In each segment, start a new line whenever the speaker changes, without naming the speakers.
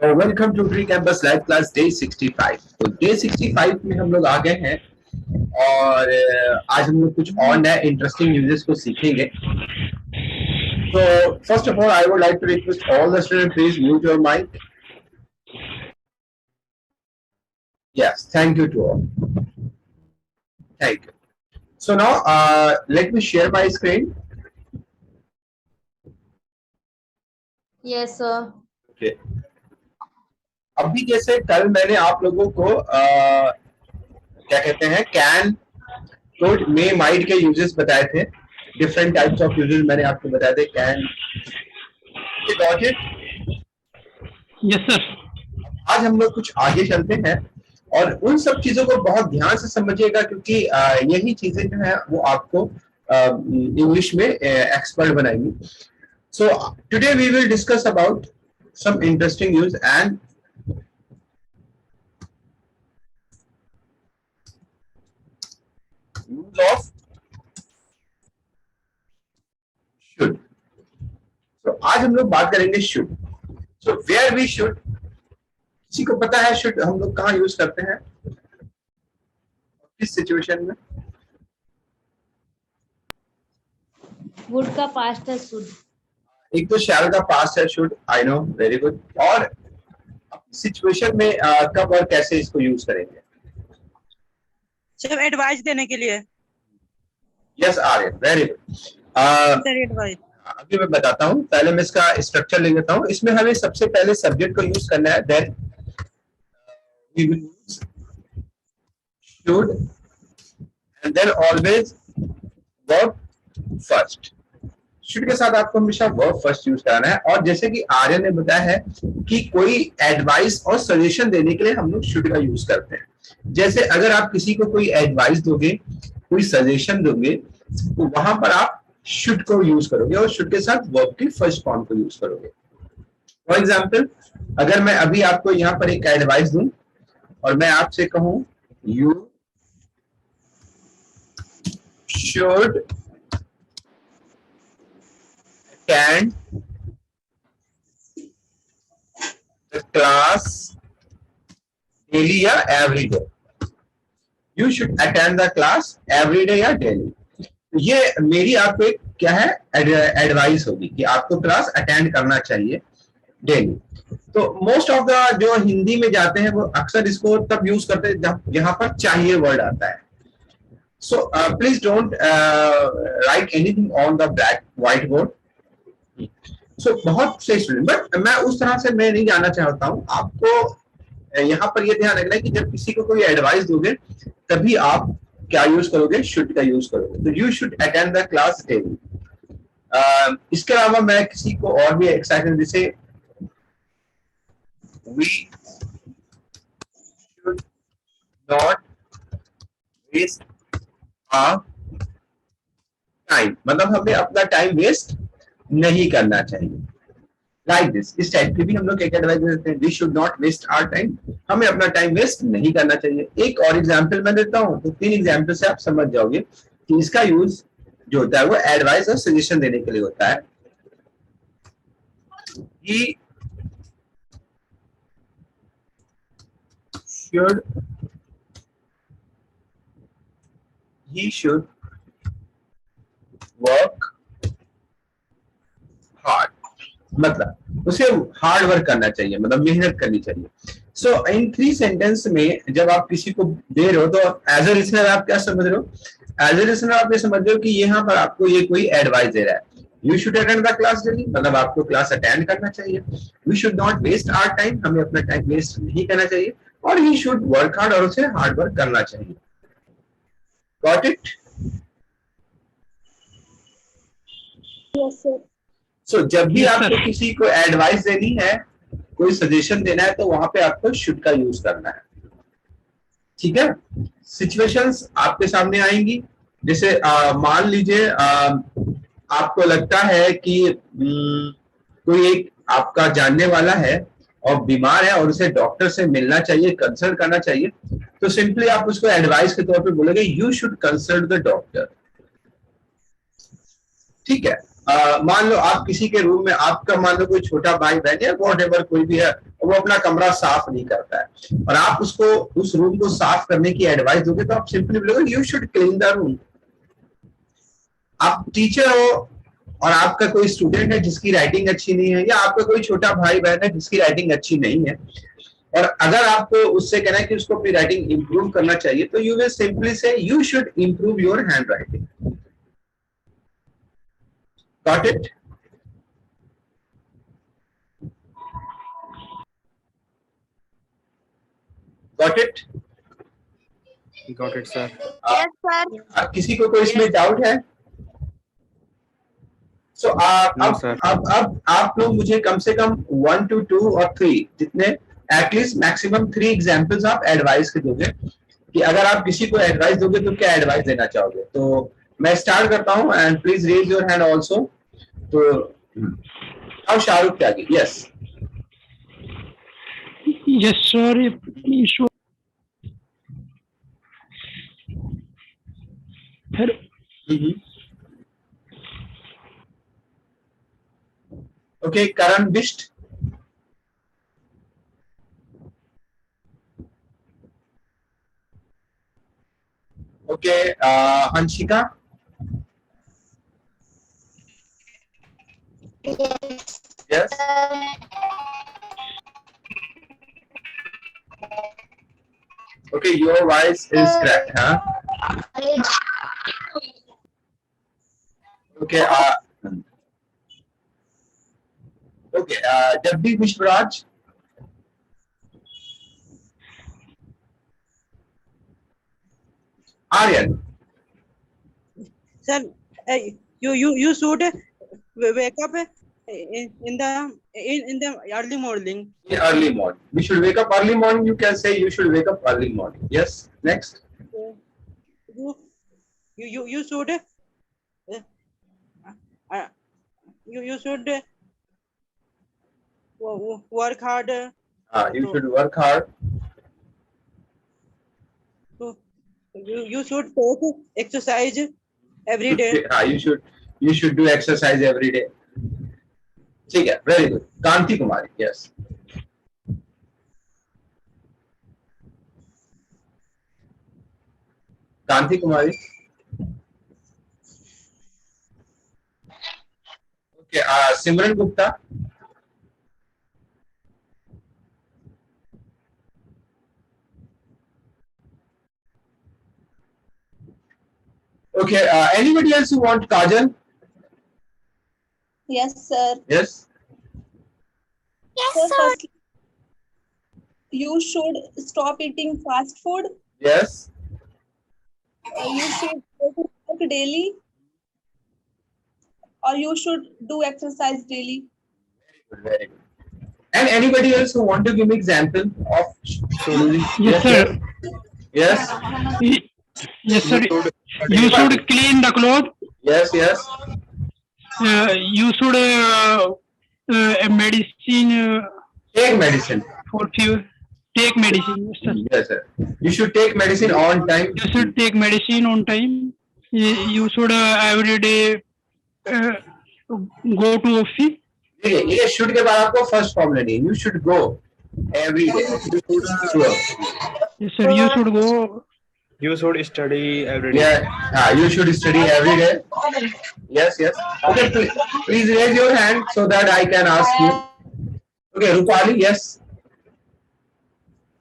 तो welcome to tree campus live class day 65। तो day 65 में हम लोग आ गए हैं और आज हम लोग कुछ और नए इंटरेस्टिंग न्यूज़ेस को सीखेंगे। तो first of all I would like to request all the student please mute your mic. Yes, thank you to all, thank you. So now let me share my screen.
Yes sir.
Okay, अभी जैसे कल मैंने आप लोगों को क्या कहते हैं कैन तो मे माइड के यूजेस बताए थे, डिफरेंट टाइप्स ऑफ यूजेस मैंने आपको बताए थे। Can got it?
Yes sir.
आज हम लोग कुछ आगे चलते हैं और उन सब चीजों को बहुत ध्यान से समझिएगा क्योंकि यही चीजें जो है वो आपको इंग्लिश में एक्सपर्ट बनाएंगी। So today we will discuss about some interesting use and use of should. तो आज हम लोग बात करेंगे should. So where we should, किसी को पता है शुड हम लोग कहाँ यूज करते हैं, किस सिचुएशन में?
वुड का पास्ट है शुड।
एक तो शैल का पास्ट है should, I know, very good. और सिचुएशन में कब और कैसे इसको यूज करेंगे?
सर एडवाइस देने के लिए।
Yes Aryan, very good.
Sir advice.
अभी मैं बताता हूँ, पहले मैं इसका स्ट्रक्चर ले लेता हूँ। इसमें हमें सबसे पहले सब्जेक्ट को यूज करना है, then we will use should and then always verb first. Should के साथ आपको हमेशा वर्ब फर्स्ट यूज कराना है। और जैसे कि आर्यन ने बताया है कि कोई एडवाइस और सजेशन देने के लिए हम लोग शुड का यूज करते हैं। जैसे अगर आप किसी को कोई एडवाइस दोगे, कोई सजेशन दोगे, तो वहां पर आप शुड को यूज करोगे और शुड के साथ वर्ब की फर्स्ट फॉर्म को यूज करोगे। फॉर एग्जाम्पल, अगर मैं अभी आपको यहाँ पर एक एडवाइस दूं और मैं आपसे कहूं you should attend the class daily या every day, you should attend the class every day या daily। ये मेरी आपको एक क्या है एडवाइस होगी कि आपको क्लास अटेंड करना चाहिए डेली। तो मोस्ट ऑफ द जो हिंदी में जाते हैं वो अक्सर इसको तब यूज करते हैं जब यहाँ पर चाहिए वर्ड आता है। So please don't write anything on the black white board. So बहुत से स्टूडेंट, बट मैं उस तरह से मैं नहीं जाना चाहता हूं। आपको यहाँ पर ये ध्यान रखना है कि जब किसी को कोई एडवाइस दोगे तभी आप क्या यूज करोगे, शुड का यूज करोगे। तो you should attend the class daily. इसके अलावा मैं किसी को और भी एक्साइटेड, जैसे we should not waste our time, मतलब हमें अपना टाइम वेस्ट नहीं करना चाहिए। लाइक दिस, इस टाइप की भी हम लोग एक एडवाइस देते हैं, we should not waste our time, हमें अपना टाइम वेस्ट नहीं करना चाहिए। एक और एग्जांपल मैं देता हूं, तो 3 एग्जांपल से आप समझ जाओगे कि इसका यूज जो होता है वो एडवाइस और सजेशन देने के लिए होता है। he should work हार्ड, मतलब उसे हार्ड वर्क करना चाहिए, मतलब मेहनत करनी चाहिए। सो इन 3 सेंटेंस में जब आप किसी को दे रहे हो तो एज ए लिसनर आप क्या समझ रहे हो? एज ए लिसनर आप ये समझ रहे हो कि यहाँ पर आपको ये कोई एडवाइस दे रहा है। You should attend the class daily, मतलब आपको क्लास अटेंड करना चाहिए। We should not waste our time, हमें अपना टाइम वेस्ट नहीं करना चाहिए। और ही शुड वर्क हार्ड, और उसे हार्ड वर्क करना चाहिए। Got it?
Yes sir.
So जब भी आपको किसी को एडवाइस देनी है, कोई सजेशन देना है, तो वहां पे आपको शुड का यूज करना है। ठीक है? सिचुएशंस आपके सामने आएंगी। जैसे मान लीजिए आपको लगता है कि कोई एक आपका जानने वाला है और बीमार है और उसे डॉक्टर से मिलना चाहिए, कंसल्ट करना चाहिए, तो सिंपली आप उसको एडवाइस के तौर पे बोलोगे you should consult the doctor. ठीक है? मान लो आप किसी के रूम में, आपका मान लो कोई छोटा भाई बहन है, वॉट कोई भी है, वो अपना कमरा साफ नहीं करता है और आप उसको उस रूम को साफ करने की एडवाइस दोगे, तो आप सिंपली बोलोगे you should clean the room. आप टीचर हो और आपका कोई स्टूडेंट है जिसकी राइटिंग अच्छी नहीं है, या आपका कोई छोटा भाई बहन है जिसकी राइटिंग अच्छी नहीं है, और अगर आपको उससे कहना है कि उसको अपनी राइटिंग इंप्रूव करना चाहिए, तो यू विल सिंपली से you should improve your hand writing. Got it? Got it?
Got it, sir.
Yes, sir.
किसी को कोई इसमें डाउट है? सो
No, sir.
अब आप लोग मुझे कम से कम 1 to 2 और 3 जितने एटलीस्ट मैक्सिमम 3 एग्जांपल्स आप एडवाइस के दोगे, कि अगर आप किसी को एडवाइस दोगे तो क्या एडवाइस देना चाहोगे। तो मैं स्टार्ट करता हूं and please raise your hand also. तो अब Shahrukh Tyagi, yes.
Yes, sir. You should.
Okay, Karan Bisht. Okay, Hanshika. Yes. Okay, your voice is cracked, huh? Okay, okay, Jagdeep Vishwaraj. Aryan.
Sir, you should wake up in the early morning.
In early morning. We should wake up early morning. You can say you should wake up early morning. Yes. Next.
You should you should work hard.
You should work hard.
You should take exercise every day.
You should do exercise every day. ठीक है, very good. Kanti Kumari, yes. Kanti Kumari. Okay, Simran Gupta. Okay, anybody else who want Kajal?
Yes, sir.
Yes.
Yes, sir. You should stop eating fast food.
Yes.
You should go to work daily, or you should do exercise daily.
Very good. And anybody else who want to give me example of?
Yes, sir.
Yes.
Yes, sir. You should clean the clothes.
Yes. Yes.
You should medicine
Take medicine.
for few. Take medicine. Yes, sir.
Yes, sir. You should take medicine on time.
You should take medicine on time. You should every day go to office.
देखिए, ये should के बाद आपको first form लेनी है. You should go every day.
Yes, sir. You should go.
You should study every day.
Yeah. You should study every day. Yes. Yes. Okay. Please raise your hand so that I can ask you. Okay, Rupali. Yes.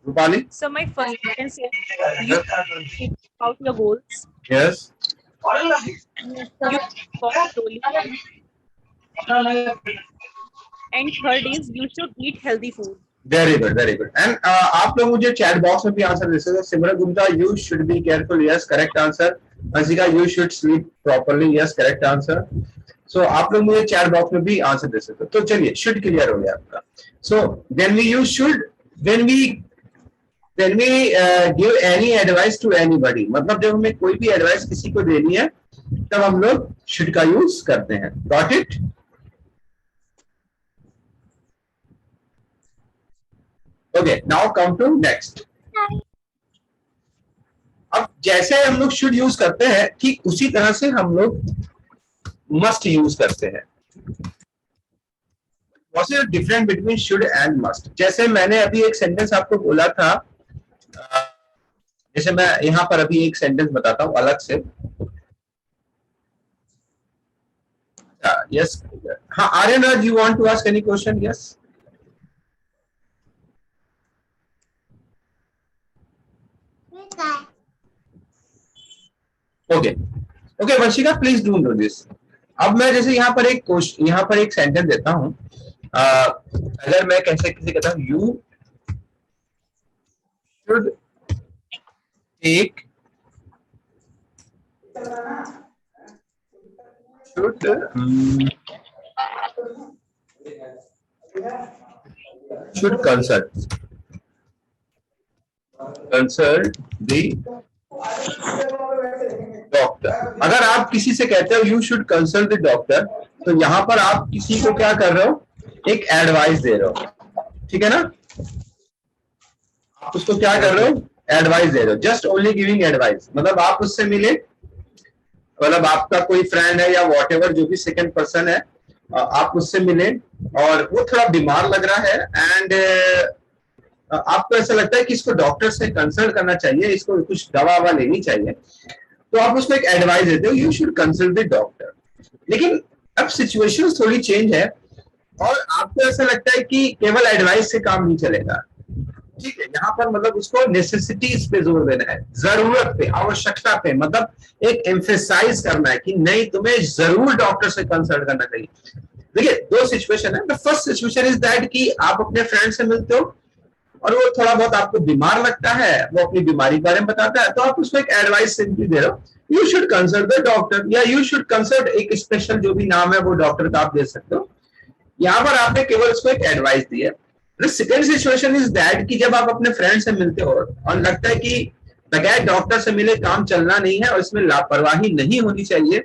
Rupali.
So my first question is, you think about your goals.
Yes.
You walk slowly. And third is, you should eat healthy food.
Very good, very good. And आप लोग मुझे chat box में भी answer दे सकते हो। सिमरन Gupta, you should be careful. Yes, correct answer. Hansika, you should sleep properly. Yes, correct answer. So आप लोग मुझे चैट बॉक्स में भी आंसर दे सकते हो। तो चलिए, should क्लियर हो गया आपका। So when we use should, when we give any advice to anybody, मतलब जब हमें कोई भी एडवाइस किसी को देनी है, तब हम लोग should का यूज करते हैं। Got it? Okay, now come to next. अब जैसे हम लोग should यूज करते हैं, ठीक उसी तरह से हम लोग मस्ट यूज करते हैं। What's the difference between should and must? जैसे मैंने अभी एक सेंटेंस आपको बोला था, जैसे मैं यहाँ पर अभी एक सेंटेंस बताता हूँ अलग से। यस, हाँ Aryan, you want to ask any question? Yes, okay okay Vanshika, please do know this. अब मैं जैसे यहाँ पर एक सेंटेंस देता हूँ। अगर मैं कैसे किसी कहता हूँ, you should take should consult the doctor. अगर आप किसी से कहते हो you should consult the doctor, तो यहां पर आप किसी को क्या कर रहे हो, एक एडवाइस दे रहे हो, ठीक है ना? आप उसको क्या कर रहे हो, एडवाइस दे रहे हो, जस्ट ओनली गिविंग एडवाइस। मतलब आप उससे मिले, मतलब आपका कोई फ्रेंड है या वॉटएवर जो भी सेकंड पर्सन है, आप उससे मिले और वो थोड़ा बीमार लग रहा है एंड आपको ऐसा लगता है कि इसको डॉक्टर से कंसल्ट करना चाहिए, इसको कुछ दवा ववा लेनी चाहिए, तो आप उसको एक एडवाइस देते हो, you should consult the doctor. लेकिन अब सिचुएशन थोड़ी चेंज है और आपको ऐसा लगता है कि केवल एडवाइस से काम नहीं चलेगा, ठीक है? यहाँ पर मतलब उसको नेसेसिटीज पे जोर देना है, जरूरत पे, आवश्यकता पे, मतलब एक एम्फेसाइज करना है कि नहीं, तुम्हें जरूर डॉक्टर से कंसल्ट करना चाहिए। देखिए दो सिचुएशन है। The first situation is that कि आप अपने फ्रेंड से मिलते हो और वो थोड़ा बहुत आपको बीमार लगता है, वो अपनी बीमारी के बारे में बताता है, तो आप उसको एक एडवाइस सिंपली दे रहे हो, you should consult the doctor, या यू शुड कंसल्ट, एक स्पेशल जो भी नाम है वो डॉक्टर का आप दे सकते हो। यहाँ पर आपने केवल उसको एक एडवाइस दी है। The second situation is that कि जब आप अपने फ्रेंड से मिलते हो और लगता है कि बगैर डॉक्टर से मिले काम चलना नहीं है और इसमें लापरवाही नहीं होनी चाहिए,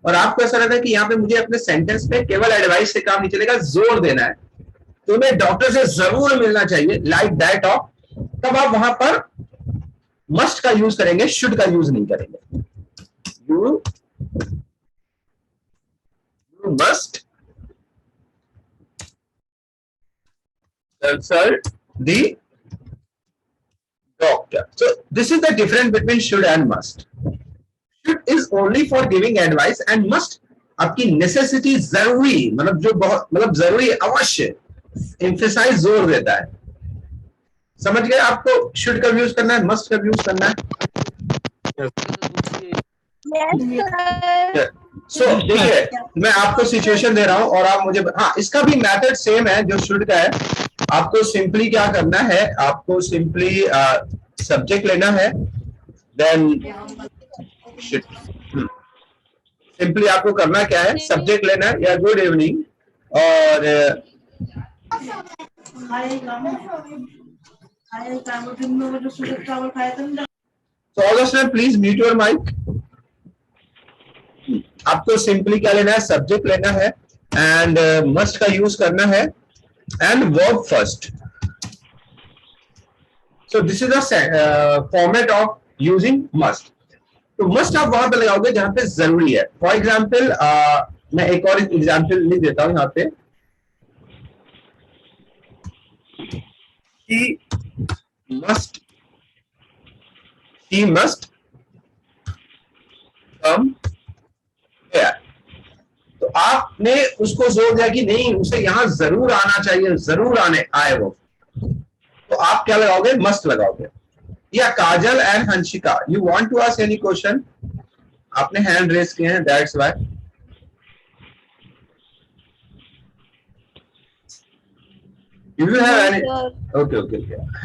और आपको ऐसा लगता है कि यहाँ पे मुझे अपने सेंटेंस पे केवल एडवाइस से काम नहीं चलेगा, जोर देना है, तुम्हें डॉक्टर से जरूर मिलना चाहिए, लाइक दैट ऑफ, तब आप वहां पर मस्ट का यूज करेंगे, शुड का यूज नहीं करेंगे। You must consult the doctor. So this is the difference between should and must. Should is only for giving advice and must आपकी necessity, जरूरी, मतलब जो बहुत, मतलब जरूरी, अवश्य, emphasize, जोर देता है। समझ गए? आपको should का यूज करना है, must का यूज करना है। सो देखिए मैं आपको सिचुएशन दे रहा हूं और आप मुझे, हाँ इसका भी मेथड सेम है जो शुड का है। आपको सिंपली क्या करना है, आपको सिंपली सब्जेक्ट लेना है, देन सिंपली आपको करना क्या है, सब्जेक्ट लेना है, या गुड इवनिंग, और so all of you please mute your mic। आपको सिंपली क्या लेना है, सब्जेक्ट लेना है एंड मस्ट का यूज करना है and verb first. So this is the format of using must. तो मस्ट आप वहां पे लगाओगे जहां पे जरूरी है। फॉर एग्जाम्पल मैं एक और एग्जाम्पल लिख देता हूं यहाँ पे, he must come here। तो आपने उसको जोर दिया कि नहीं, उसे यहां जरूर आना चाहिए, जरूर आए वो, तो आप क्या लगाओगे, मस्ट लगाओगे। या Kajal and Hanshika, you want to ask any question? आपने हैंड रेज किए हैं, that's why. You will have any, okay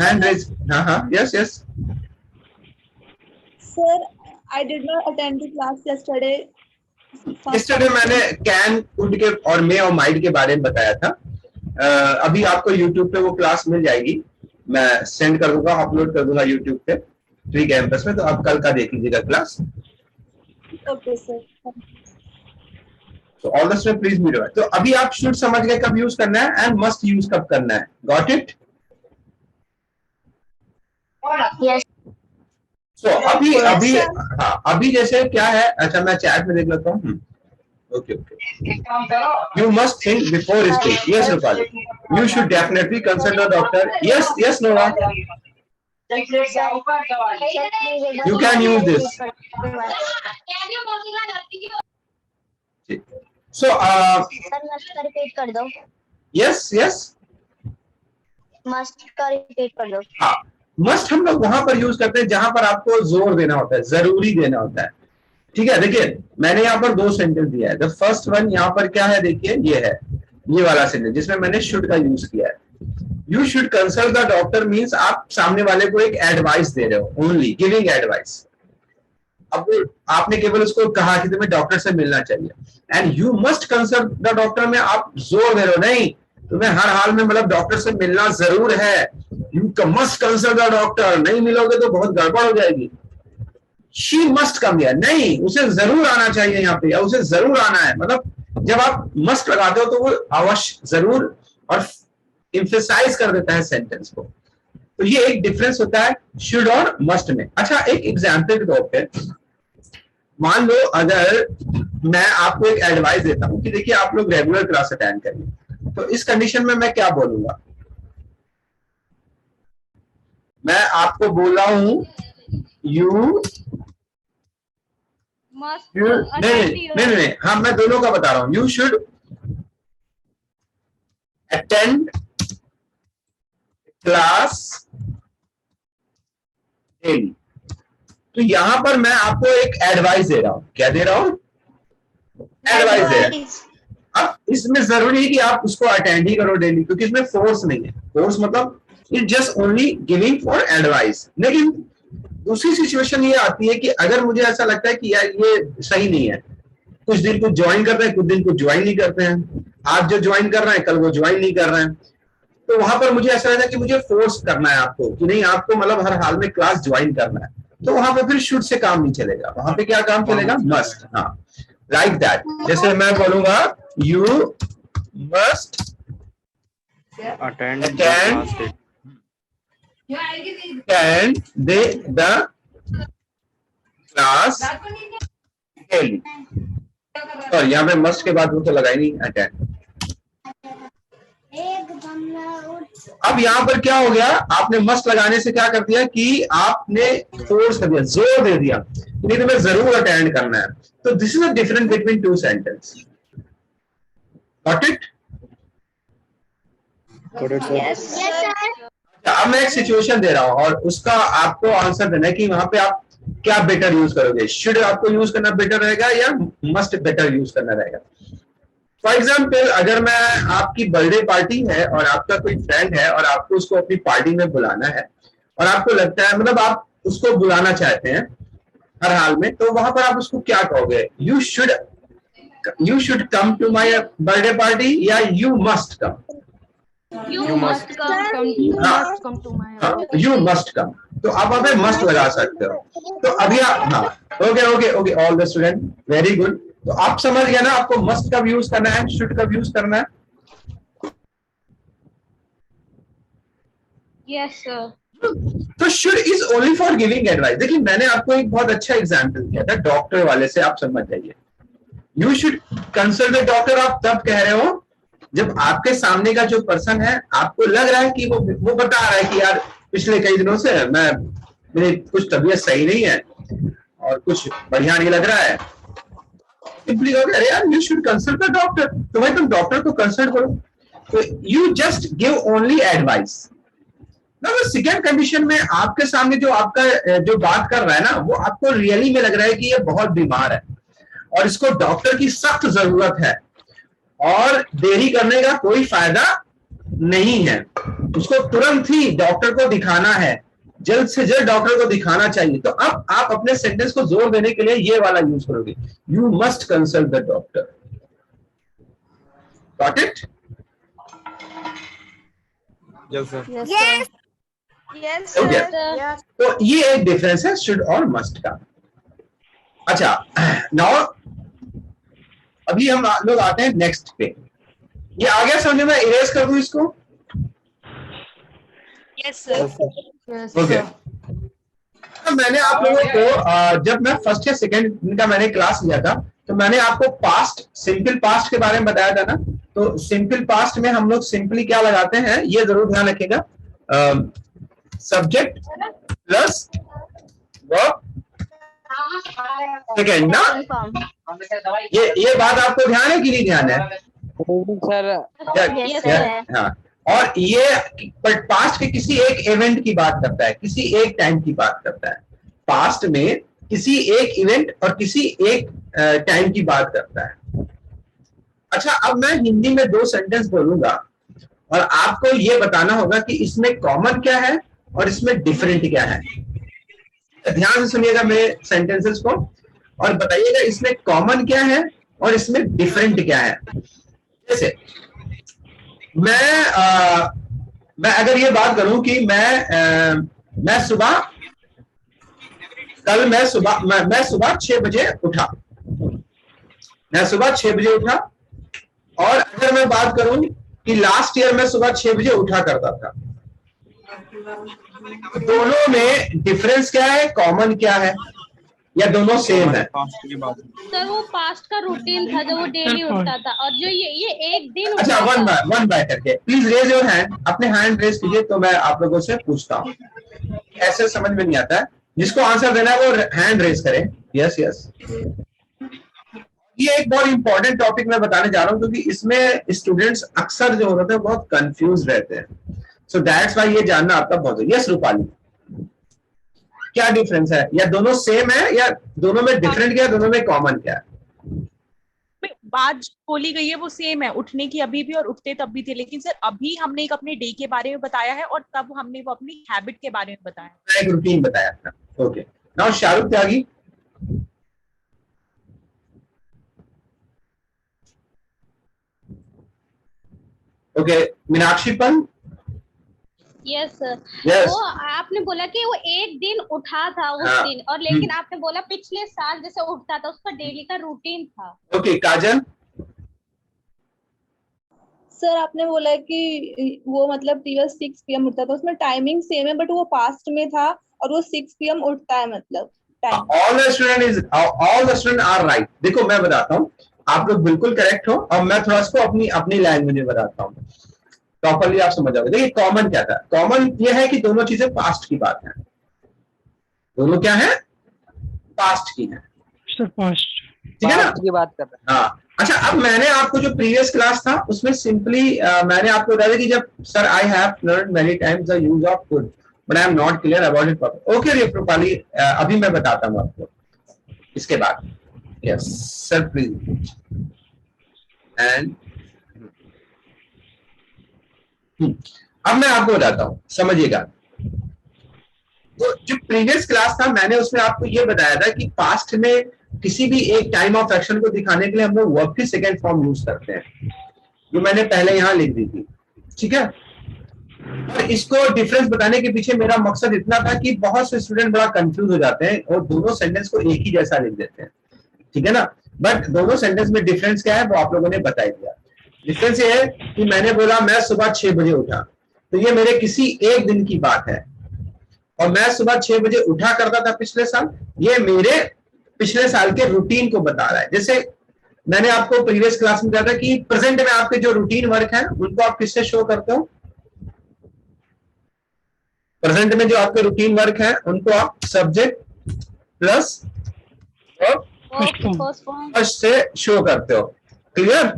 hand raise, हाँ yes.
Sir, I did not attend the class yesterday.
yesterday मैंने कैन, कुड के और मे और माइट के बारे में बताया था। अभी आपको YouTube पे वो क्लास मिल जाएगी, मैं सेंड कर दूंगा, अपलोड कर दूंगा YouTube पे फ्री कैंपस में, तो आप कल का देख लीजिएगा क्लास।
Okay, sir.
तो all the student please meet. तो अभी आप शुड समझ गए कब यूज करना है एंड मस्ट यूज कब करना है, गॉट इट?
Yes.
तो अभी हाँ, अभी जैसे क्या है, अच्छा मैं चैट में देख लेता हूँ। Okay, okay. You must think before speak. Yes, Rupali. You should definitely consult a doctor. Yes, yes, Noah. You can use this. So,
repeat कर दो.
yes, yes.
मस्ट का रिपीट कर दो.
हाँ, मस्ट हम लोग वहां पर यूज करते हैं जहां पर आपको जोर देना होता है, जरूरी देना होता है. ठीक है, देखिए मैंने यहाँ पर 2 सेंटेंस दिया है. द फर्स्ट वन यहाँ पर क्या है, देखिए ये है, ये वाला सेंटेंस जिसमें मैंने शुड का यूज किया है. You should consult the doctor means आप सामने वाले को एक एडवाइस दे रहे हो, ओनली गिविंग एडवाइस. अब आपने केवल उसको कहा कि तुम्हें डॉक्टर से मिलना चाहिए. And you must consult the doctor में आप जोर दे रहे हो, नहीं तुम्हें हर हाल में मतलब डॉक्टर से मिलना जरूर है. You must consult the doctor, नहीं मिलोगे तो बहुत गड़बड़ हो जाएगी. शी मस्ट कम हियर, नहीं उसे जरूर आना चाहिए यहाँ पे, या उसे जरूर आना है. मतलब जब आप मस्ट लगाते हो तो वो अवश्य, जरूर और एम्फसाइज कर देता है सेंटेंस को. तो ये एक डिफरेंस होता है शुड और मस्ट में. अच्छा, एक एग्जाम्पल के तौर पे मान लो अगर मैं आपको एक एडवाइस देता हूं कि देखिए आप लोग रेगुलर क्लास अटेंड करिए, तो इस कंडीशन में मैं क्या बोलूंगा? मैं आपको बोल रहा हूं यू नहीं, हाँ मैं दोनों का बता रहा हूं. You should attend class daily. तो यहां पर मैं आपको एक एडवाइस दे रहा हूं. क्या दे रहा हूं? एडवाइस दे रहा हूं. अब इसमें जरूरी है कि आप उसको अटेंड ही करो डेली, क्योंकि इसमें फोर्स नहीं है. फोर्स मतलब it just only giving for advice. लेकिन दूसरी सिचुएशन ये आती है कि अगर मुझे ऐसा लगता है कि यार ये सही नहीं है, कुछ दिन कुछ ज्वाइन करते हैं, कुछ दिन कुछ ज्वाइन नहीं करते हैं, आज जो ज्वाइन कर रहे हैं कल वो ज्वाइन नहीं कर रहे हैं, तो वहां पर मुझे ऐसा लगता है कि मुझे फोर्स करना है आपको कि नहीं आपको मतलब हर हाल में क्लास ज्वाइन करना है. तो वहां पे फिर शुड से काम नहीं चलेगा, वहां पे क्या काम चलेगा? मस्ट. हाँ, लाइक दैट. जैसे मैं बोलूंगा you must
Attend
the class daily. और यहाँ पे मस्ट के बाद वो तो लगाई नहीं, अटेंड. अब यहाँ पर क्या हो गया, आपने मस्ट लगाने से क्या कर दिया कि आपने फोर्स कर दिया, जोर दे दिया, नहीं तुम्हें जरूर अटेंड करना है. तो this is a difference between 2 sentence. Got it? अब मैं एक सिचुएशन दे रहा हूं और उसका आपको आंसर देना है कि वहां पे आप क्या बेटर यूज करोगे. शुड आपको यूज करना बेटर रहेगा या मस्ट बेटर यूज करना रहेगा? फॉर एग्जाम्पल, अगर मैं आपकी बर्थडे पार्टी है और आपका कोई फ्रेंड है और आपको उसको अपनी पार्टी में बुलाना है और आपको लगता है मतलब आप उसको बुलाना चाहते हैं हर हाल में, तो वहां पर आप उसको क्या कहोगे? You should come to my birthday party या you must come?
You must come to my
you must come. तो आप अभी मस्ट लगा सकते हो. तो अभी आप, हाँ, okay all the student, very good. तो आप समझ गए ना आपको मस्ट कब यूज करना है, शुड कब यूज करना है?
Yes, sir.
तो should is only for giving advice. देखिए मैंने आपको एक बहुत अच्छा एग्जाम्पल दिया था डॉक्टर वाले से, आप समझ जाइए. You should consult the doctor आप तब कह रहे हो जब आपके सामने का जो पर्सन है आपको लग रहा है कि वो बता रहा है कि यार पिछले कई दिनों से मेरी कुछ तबीयत सही नहीं है और कुछ बढ़िया नहीं लग रहा है. सिंपली कहोगे अरे यार you should consult the doctor. तो भाई तुम डॉक्टर को कंसल्ट करो. तो you just give only advice. Second condition में आपके सामने जो आपका जो बात कर रहा है ना, वो आपको रियली में लग रहा है कि ये बहुत बीमार है और इसको डॉक्टर की सख्त जरूरत है और देरी करने का कोई फायदा नहीं है. उसको तुरंत ही डॉक्टर को दिखाना है, जल्द से जल्द डॉक्टर को दिखाना चाहिए. तो अब आप अपने सेंटेंस को जोर देने के लिए ये वाला यूज करोगे, you must consult the doctor. Got it?
Yes, sir.
Yes,
Okay.
sir.
तो ये एक डिफरेंस है शुड और मस्ट का. अच्छा, नाउ अभी हम लोग आते हैं नेक्स्ट पे. ये आ गया समझ में? इरेज कर दूं इसको?
Yes, sir.
ओके. मैंने आप लोगों को जब मैं फर्स्ट या सेकंड का मैंने क्लास लिया था तो मैंने आपको पास्ट, सिंपल पास्ट के बारे में बताया था ना। तो सिंपल पास्ट में हम लोग सिंपली क्या लगाते हैं, ये जरूर ध्यान रखिएगा, सब्जेक्ट प्लस वर्ब सेकेंड ना। ये बात आपको ध्यान है कि नहीं ध्यान है?
सर
हाँ, और ये पास्ट के किसी एक इवेंट की बात करता है, किसी एक टाइम की बात करता है। पास्ट में किसी एक इवेंट और किसी एक टाइम की बात करता है। अच्छा, अब मैं हिंदी में 2 सेंटेंस बोलूंगा और आपको ये बताना होगा कि इसमें कॉमन क्या है और इसमें डिफरेंट क्या है। ध्यान से सुनिएगा मेरे सेंटेंसेस को और बताइएगा इसमें कॉमन क्या है और इसमें डिफरेंट क्या है। जैसे मैं अगर ये बात करूं कि मैं सुबह 6 बजे उठा, मैं सुबह 6 बजे उठा। और अगर मैं बात करूं कि लास्ट ईयर मैं सुबह 6 बजे उठा करता था, दोनों में डिफरेंस क्या है, कॉमन क्या है, या दोनों सेम है?
पास्ट की बात
सर वो पास्ट का रूटीन था जो वो डेली उठता था, और जो ये एक दिन
अच्छा,
उठता था।
वन बाय करके प्लीज रेज योर हैंड, अपने हैंड रेज कीजिए तो मैं आप लोगों से पूछता हूँ। ऐसे समझ में नहीं आता है, जिसको आंसर देना है वो हैंड रेज करें। Yes yes. ये एक बहुत इंपॉर्टेंट टॉपिक मैं बताने जा रहा हूँ क्योंकि इसमें स्टूडेंट्स अक्सर जो होते हैं बहुत कंफ्यूज रहते हैं। सो दैट्स व्हाई ये जानना आपका बहुत जरूरी है। यस रूपाली, क्या डिफरेंस है, या दोनों सेम है, या दोनों में डिफरेंट क्या है, दोनों में कॉमन क्या है?
बात जो बोली गई है वो सेम है, उठने की अभी भी और उठते तब भी थे, लेकिन सर अभी हमने एक अपने डे के बारे में बताया है और तब हमने वो अपनी हैबिट के बारे में बताया।
एक रूटीन बताया था। Okay, now Shahrukh Tyagi. Okay, Meenakshi Pant.
Yes sir.
Yes.
वो आपने बोला कि वो एक दिन उठा था उस
हाँ।
दिन, और लेकिन आपने बोला पिछले साल जैसे उठता था उसका डेली का रूटीन था।
ओके, काजल।
सर आपने बोला कि वो मतलब प्रीवियस 6 PM उठता था, उसमें टाइमिंग सेम है बट वो पास्ट में था और वो 6 PM उठता है, मतलब time.
All the student are right. देखो मैं बताता हूँ, आप लोग बिल्कुल करेक्ट हो और मैं थोड़ा सा अपनी लैंग्वेज में बताता हूँ, प्रॉपरली आप समझ जाओगे। देखिए कॉमन क्या था, कॉमन ये है कि दोनों चीजें पास्ट की बात है। दोनों क्या है, पास्ट की है,
सर पास्ट।
ठीक है ना?
की बात कर रहे
हाँ। अच्छा, अब मैंने आपको जो प्रीवियस क्लास था उसमें सिंपली मैंने आपको बताया कि जब sir I have learn many times the use of could but I am not clear about it. Okay Rupali, अभी मैं बताता हूँ आपको इसके बाद। Yes sir please. एंड अब मैं आपको बताता हूं, समझिएगा। तो जो प्रीवियस क्लास था मैंने उसमें आपको ये बताया था कि पास्ट में किसी भी एक टाइम ऑफ एक्शन को दिखाने के लिए हम लोग वर्ब की सेकेंड फॉर्म यूज करते हैं, जो मैंने पहले यहां लिख दी थी, ठीक है। और इसको डिफरेंस बताने के पीछे मेरा मकसद इतना था कि बहुत से स्टूडेंट बड़ा कंफ्यूज हो जाते हैं और दोनों सेंटेंस को एक ही जैसा लिख देते हैं, ठीक है ना। बट दोनों सेंटेंस में डिफरेंस क्या है वो आप लोगों ने बता दिया। डिफरेंस ये है कि मैंने बोला मैं सुबह 6 बजे उठा, तो ये मेरे किसी एक दिन की बात है, और मैं सुबह 6 बजे उठा करता था पिछले साल, ये मेरे पिछले साल के रूटीन को बता रहा है। जैसे मैंने आपको प्रीवियस क्लास में बताया था कि प्रेजेंट में आपके जो रूटीन वर्क है उनको आप किससे शो करते हो? प्रेजेंट में जो आपके रूटीन वर्क है उनको आप सब्जेक्ट प्लस फर्स्ट से शो करते हो। क्लियर?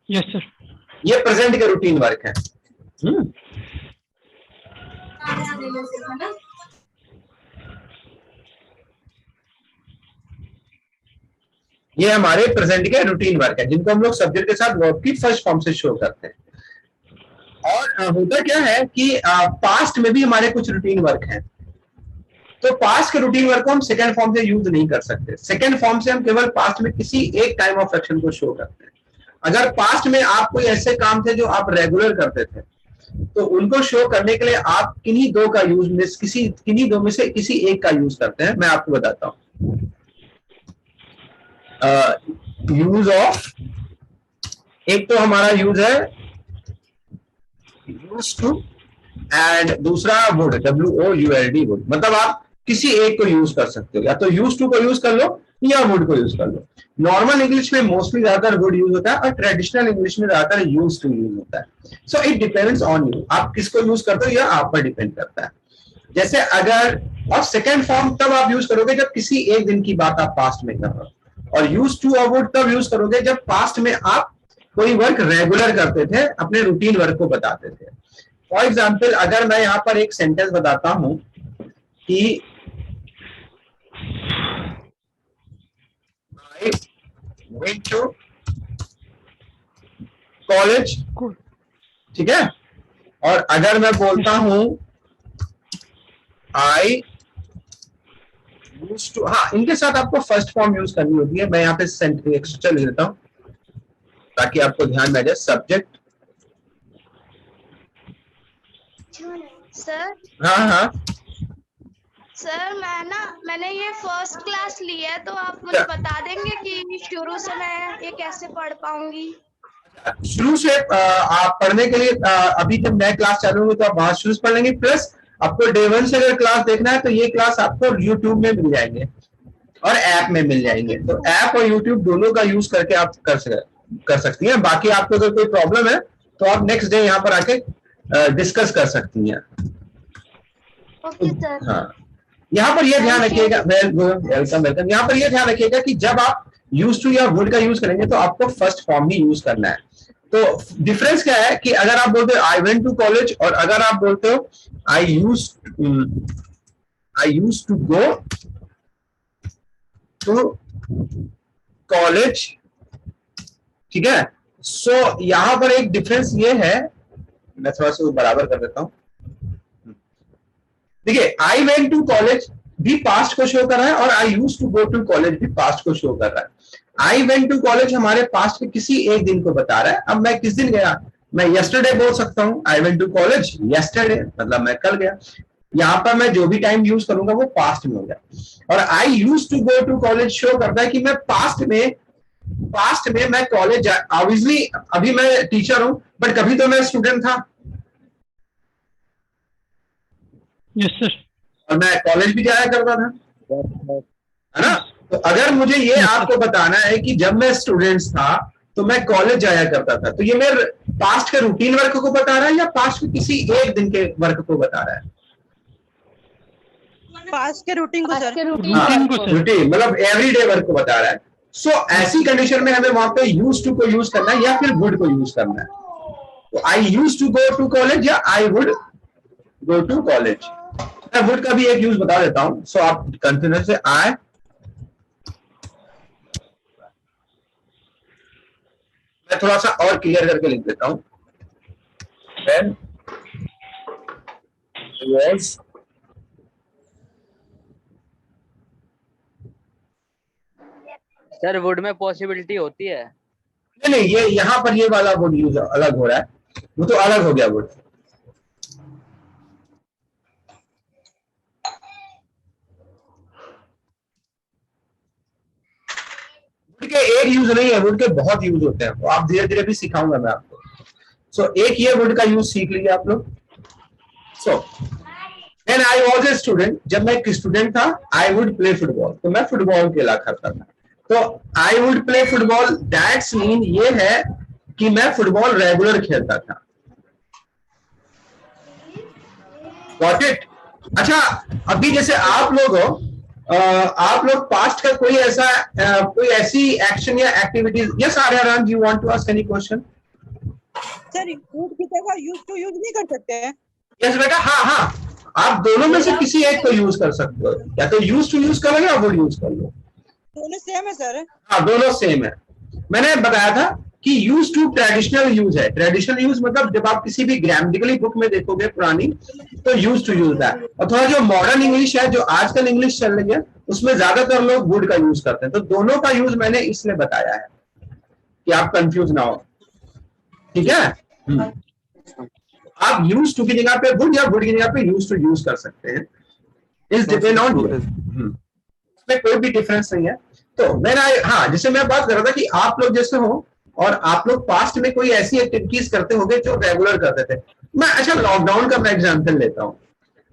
Yes sir.
ये प्रेजेंट के रूटीन वर्क है। ये हमारे प्रेजेंट के रूटीन वर्क है जिनको हम लोग सब्जेक्ट के साथ वर्ब की फर्स्ट फॉर्म से शो करते हैं। और होता क्या है कि पास्ट में भी हमारे कुछ रूटीन वर्क हैं, तो पास्ट के रूटीन वर्क को हम सेकंड फॉर्म से यूज नहीं कर सकते। सेकंड फॉर्म से हम केवल पास्ट में किसी एक टाइम ऑफ एक्शन को शो करते हैं। अगर पास्ट में आप कोई ऐसे काम थे जो आप रेगुलर करते थे, तो उनको शो करने के लिए आप किन्हीं दो का यूज किन्हीं दो में से किसी एक का यूज करते हैं। मैं आपको बताता हूं। यूज ऑफ, एक तो हमारा यूज है यूज टू, एंड दूसरा वुड, WOULD वुड। मतलब आप किसी एक को यूज कर सकते हो, या तो यूज टू को यूज कर लो या वुड को यूज कर लो। नॉर्मल इंग्लिश में मोस्टली ज्यादातर वुड यूज होता है और ट्रेडिशनल इंग्लिश में ज्यादातर यूज टू यूज होता है। So it depends on you, आप किसको यूज करते हो यह आप पर डिपेंड करता है। जैसे अगर, और सेकेंड फॉर्म तब आप यूज करोगे जब किसी एक दिन की बात आप पास्ट में कर रहे हो, और यूज टू और वुड तब यूज करोगे जब पास्ट में आप कोई वर्क रेगुलर करते थे, अपने रूटीन वर्क को बताते थे। फॉर एग्जाम्पल, अगर मैं यहाँ पर एक सेंटेंस बताता हूं कि I went to college, ठीक है, और अगर मैं बोलता हूं I used to, हाँ, इनके साथ आपको फर्स्ट फॉर्म यूज करनी होती है। मैं यहाँ पे एक्स्ट्रा लिख देता हूं ताकि आपको ध्यान में आ जाए। सब्जेक्ट,
सर
हाँ
सर मैंने ये फर्स्ट क्लास ली है, तो आप मुझे बता देंगे कि शुरू से मैं ये कैसे पढ़ पाऊंगी?
शुरू से आप पढ़ने के लिए अभी जब नए क्लास चालू होंगे तो आप वहां शुरू से पढ़ लेंगे। प्लस आपको डे 1 से अगर क्लास देखना है तो ये क्लास आपको यूट्यूब में मिल जाएंगे और ऐप में मिल जाएंगे। तो ऐप और यूट्यूब दोनों का यूज करके आप कर सकती हैं। बाकी आपको अगर कोई प्रॉब्लम है तो आप नेक्स्ट डे यहाँ पर आके डिस्कस कर सकती हैं।
Okay sir.
हाँ, यहाँ पर ये ध्यान रखिएगा, वेलकम। यहाँ पर ये ध्यान रखिएगा कि जब आप यूज टू या वुड का यूज करेंगे तो आपको फर्स्ट फॉर्म ही यूज करना है। तो डिफरेंस क्या है कि अगर आप बोलते हो आई वेंट टू कॉलेज और अगर आप बोलते हो I use to go to college, ठीक है। सो यहां पर एक डिफरेंस ये है, मैं थोड़ा सा बराबर कर देता हूं। देखिए, आई वेंट टू कॉलेज भी पास्ट को शो कर रहा है और I use to go to college भी पास्ट को शो कर रहा है। आई वेंट टू कॉलेज हमारे पास्ट के किसी एक दिन को बता रहा है। अब मैं किस दिन गया, मैं यस्टरडे बोल सकता हूं। I went to college yesterday, मतलब मैं कल गया। यहां पर मैं जो भी टाइम यूज करूंगा वो पास्ट में हो गया। और I use to go to college show करता है कि मैं पास्ट में मैं कॉलेज, ऑब्वियसली अभी मैं टीचर हूं बट कभी तो मैं स्टूडेंट था।
Yes sir.
और मैं कॉलेज भी जाया करता था, है ना। तो अगर मुझे ये आपको बताना है कि जब मैं स्टूडेंट था तो मैं कॉलेज जाया करता था, तो ये मेरे पास्ट के रूटीन वर्क को बता रहा है या पास्ट के किसी एक दिन के वर्क को बता रहा है?
पास्ट के रूटीन को सर।
रूटीन मतलब एवरीडे वर्क को बता रहा है। सो ऐसी कंडीशन में हमें वहां पे यूज टू को यूज करना है या फिर वुड को यूज करना है। तो I use to go to college या I would go to college. मैं वुड का भी एक यूज बता देता हूं, सो आप कंफ्यूजन से आए। मैं थोड़ा सा और क्लियर करके लिख देता हूं। When was
सर वुड में पॉसिबिलिटी होती है?
नहीं, ये यहाँ पर ये वाला वुड यूज अलग हो रहा है, वो तो अलग हो गया वुड। वुड के एक यूज नहीं है, वुड के बहुत यूज होते हैं, तो आप धीरे धीरे भी सिखाऊंगा मैं आपको। सो एक ये वुड का यूज सीख लीजिए आप लोग। So when I was a student, जब मैं एक स्टूडेंट था, आई वुड प्ले फुटबॉल, तो मैं फुटबॉल खेला करता था। तो आई would play football, that's mean ये है कि मैं फुटबॉल रेगुलर खेलता था। Got it? अच्छा, अभी जैसे आप लोग हो, आप लोग पास्ट का कोई ऐसा कोई ऐसी एक्शन या activities, yes Aryan, you want to ask any question?
Sir would की जगह यूज टू यूज नहीं कर सकते हैं?
यस बेटा, हाँ, आप दोनों में से किसी एक को यूज कर सकते हो, या तो यूज टू यूज करो या वुड यूज कर लो।
दोनों सेम है सर?
हाँ, दोनों सेम है। मैंने बताया था कि यूज टू ट्रेडिशनल यूज है। ट्रेडिशनल यूज मतलब जब आप किसी भी ग्रामेटिकली बुक में देखोगे पुरानी, तो यूज टू यूज है। और थोड़ा जो मॉडर्न इंग्लिश है, जो आजकल इंग्लिश चल रही है, उसमें ज्यादातर लोग वुड का यूज करते हैं। तो दोनों का यूज मैंने इसलिए बताया है कि आप कंफ्यूज ना हो, ठीक है। आप यूज टू की जगह पे वुड या वुड की जगह पे यूज टू यूज कर सकते हैं। इज डिपेंड ऑन यू, इसमें कोई भी डिफरेंस नहीं है। तो मैंने, हाँ, जैसे मैं बात कर रहा था कि आप लोग जैसे हो और आप लोग पास्ट में कोई ऐसी एक्टिविटीज करते होंगे जो रेगुलर करते थे। मैं, अच्छा, लॉकडाउन का मैं एग्जांपल लेता हूँ।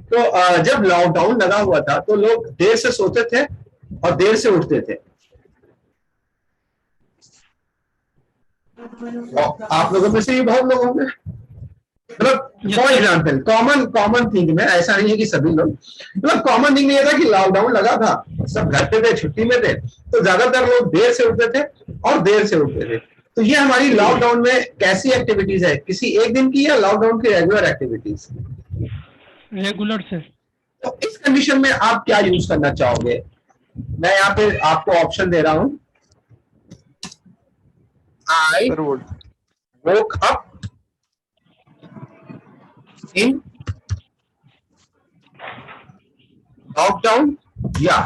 तो जब लॉकडाउन लगा हुआ था तो लोग देर से सोते थे और देर से उठते थे। और आप लोगों में से ये बहुत लोग होंगे, मतलब फॉर एग्जाम्पल कॉमन थिंग में ऐसा नहीं है कि सभी लोग, मतलब कॉमन थिंग ये था कि लॉकडाउन लगा था, सब घर पे थे, छुट्टी में थे, तो ज्यादातर लोग देर से उठते थे और देर से उठते थे। तो ये हमारी लॉकडाउन में कैसी एक्टिविटीज है, किसी एक दिन की या लॉकडाउन की रेगुलर एक्टिविटीज?
रेगुलर से।
तो इस कंडीशन में आप क्या यूज करना चाहोगे? मैं यहाँ पे आपको ऑप्शन दे रहा हूं। I woke up in lockdown या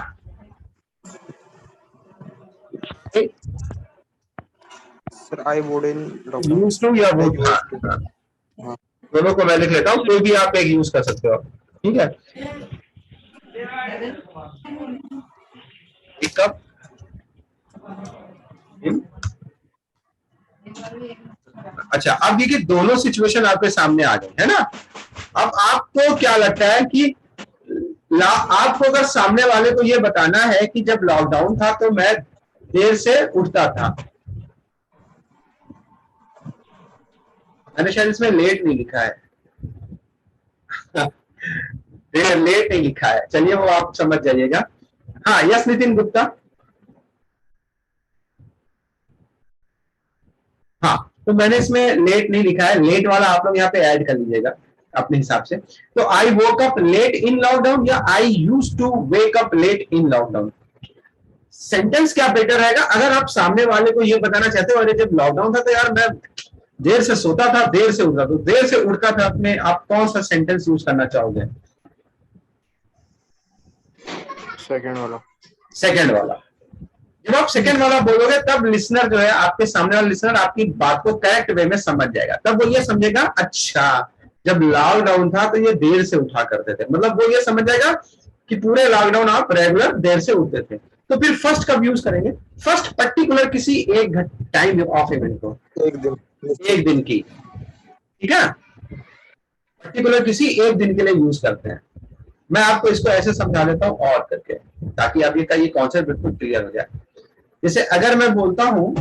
sir I would in lockdown.
Use to या would, दोनों को मैं लिख लेता हूँ, कोई भी आप एक यूज कर सकते हो, ठीक है। wake up in, अच्छा अब ये दोनों सिचुएशन आपके सामने आ गए है ना। अब आपको क्या लगता है कि आपको अगर सामने वाले को ये बताना है कि जब लॉकडाउन था तो मैं देर से उठता था, मैंने शायद इसमें लेट नहीं लिखा है लेट नहीं लिखा है, चलिए वो आप समझ जाइएगा। हाँ यस नितिन गुप्ता। हाँ तो मैंने इसमें लेट नहीं लिखा है, लेट वाला आप लोग यहाँ पे ऐड कर लीजिएगा अपने हिसाब से। तो I woke up late in lockdown या I use to wake up late in lockdown, sentence क्या बेटर रहेगा? अगर आप सामने वाले को ये बताना चाहते हो अरे जब लॉकडाउन था तो यार मैं देर से सोता था, देर से उठता, तो देर से उठता था अपने, आप कौन सा सेंटेंस यूज करना चाहोगे?
सेकंड वाला।
सेकंड वाला। जब आप सेकंड वाला बोलोगे तब लिसनर जो है, आपके सामने वाला लिसनर आपकी बात को करेक्ट वे में समझ जाएगा। तब वो ये समझेगा अच्छा जब लॉकडाउन था तो ये देर से उठा करते थे, मतलब वो ये समझ जाएगा कि पूरे लॉकडाउन आप रेगुलर देर से उठते थे। तो फिर फर्स्ट कब यूज करेंगे? फर्स्ट पर्टिकुलर किसी एक टाइम ऑफ इवेंट को, एक दिन की, ठीक है, पर्टिकुलर किसी एक दिन के लिए यूज करते हैं। मैं आपको इसको ऐसे समझा देता हूं और करके, ताकि आप ये कॉन्सेप्ट बिल्कुल क्लियर हो जाए। जैसे अगर मैं बोलता हूं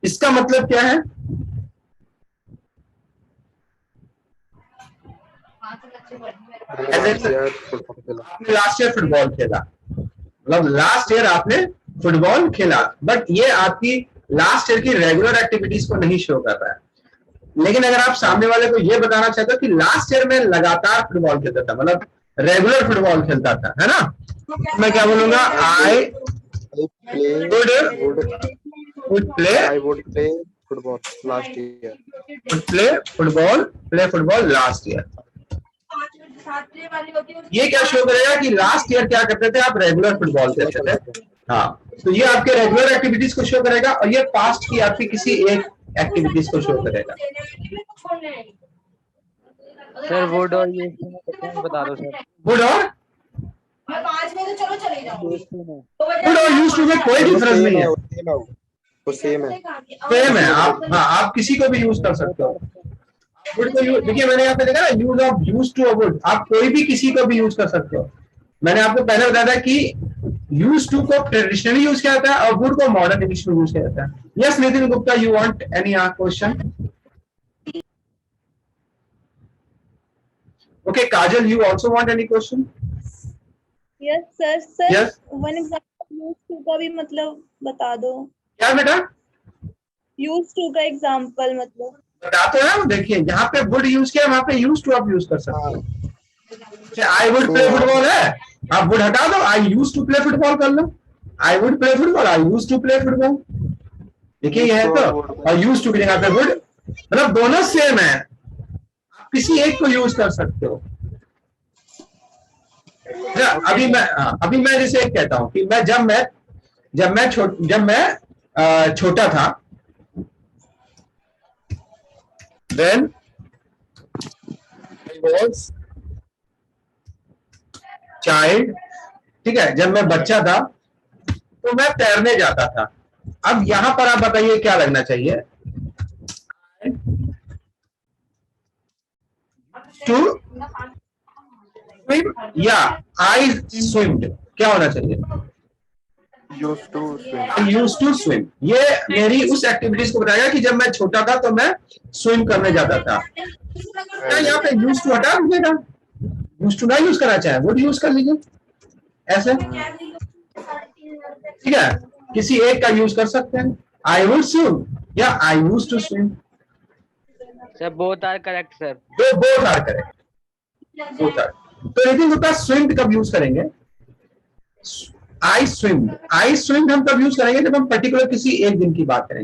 इसका मतलब क्या है? लास्ट ईयर फुटबॉल खेला, मतलब लास्ट ईयर आपने फुटबॉल खेला, बट ये आपकी लास्ट ईयर की रेगुलर एक्टिविटीज को नहीं शो कर रहा है। लेकिन अगर आप सामने वाले को ये बताना चाहते हो कि लास्ट ईयर में लगातार फुटबॉल खेलता था, मतलब रेगुलर फुटबॉल खेलता था, है ना, मैं क्या बोलूंगा? आई would play
football last year.
play football last year. ये क्या शो करेगा कि लास्ट ईयर क्या करते थे आप? रेगुलर फुटबॉल खेलते थे। हाँ तो ये आपके रेगुलर एक्टिविटीज को शो करेगा और ये पास्ट की आपकी किसी एक एक्टिविटीज को शो करेगा।
सर वुड और ये बता दो सर।
वुड और
5 बजे चलो चले जाओ।
वुड और यूज्ड टू में कोई डिफरेंस नहीं है,
वो सेम है,
सेम है। आप हाँ आप किसी को भी यूज कर सकते हो। वुड को देखिए मैंने यहाँ पे देखा ना, use of use to would, आप कोई भी किसी को भी यूज कर सकते हो। मैंने आपको पहले बताया था कि यूज टू को ट्रेडिशनली यूज किया जाता है और वुड को मॉडर्न इंग्लिश में यूज किया जाता है। Yes Nitin Gupta, you want any question? Okay Kajal, you also want any question?
Yes sir. Sir
Yes.
One example use to का भी मतलब बता दो।
क्या बेटा?
यूज टू का एग्जांपल मतलब
बता तो है, देखिए यहाँ पे वुड यूज किया, वहां पे यूज टू आप यूज कर सकते हो। आई वुड प्ले फुटबॉल है, आप वुड हटा दो, I use to play football कर लो। I would play football, I use to play football, देखिए ये है तो, और यूज टू की जगह पे वुड, मतलब दोनों सेम है, आप किसी एक को यूज कर सकते हो। अभी मैं जैसे एक कहता हूँ कि मैं जब मैं छोटा था, when I was child, ठीक है, जब मैं बच्चा था तो मैं तैरने जाता था। अब यहां पर आप बताइए क्या लगना चाहिए, टू स्विम या आई स्विम्ड, क्या होना चाहिए?
Used to swim.
Use to swim. ये मेरी उस एक्टिविटीज को बताएगा कि जब मैं छोटा था तो मैं स्विम करने जाता था। क्या यहाँ पे यूज टू हटा दीजिएगा, यूज टू ना यूज करना चाहे वो यूज कर लीजिए ऐसे, ठीक है? किसी एक का यूज कर सकते हैं, आई विल स्विम या I use to swim.
Sir both are correct sir.
Both are correct, both are. तो नितिन गुप्ता स्विम्ड कब यूज करेंगे? आई स्विम्ड हम तब यूज करेंगे जब हम पर्टिकुलर किसी एक दिन की बात करेंगे।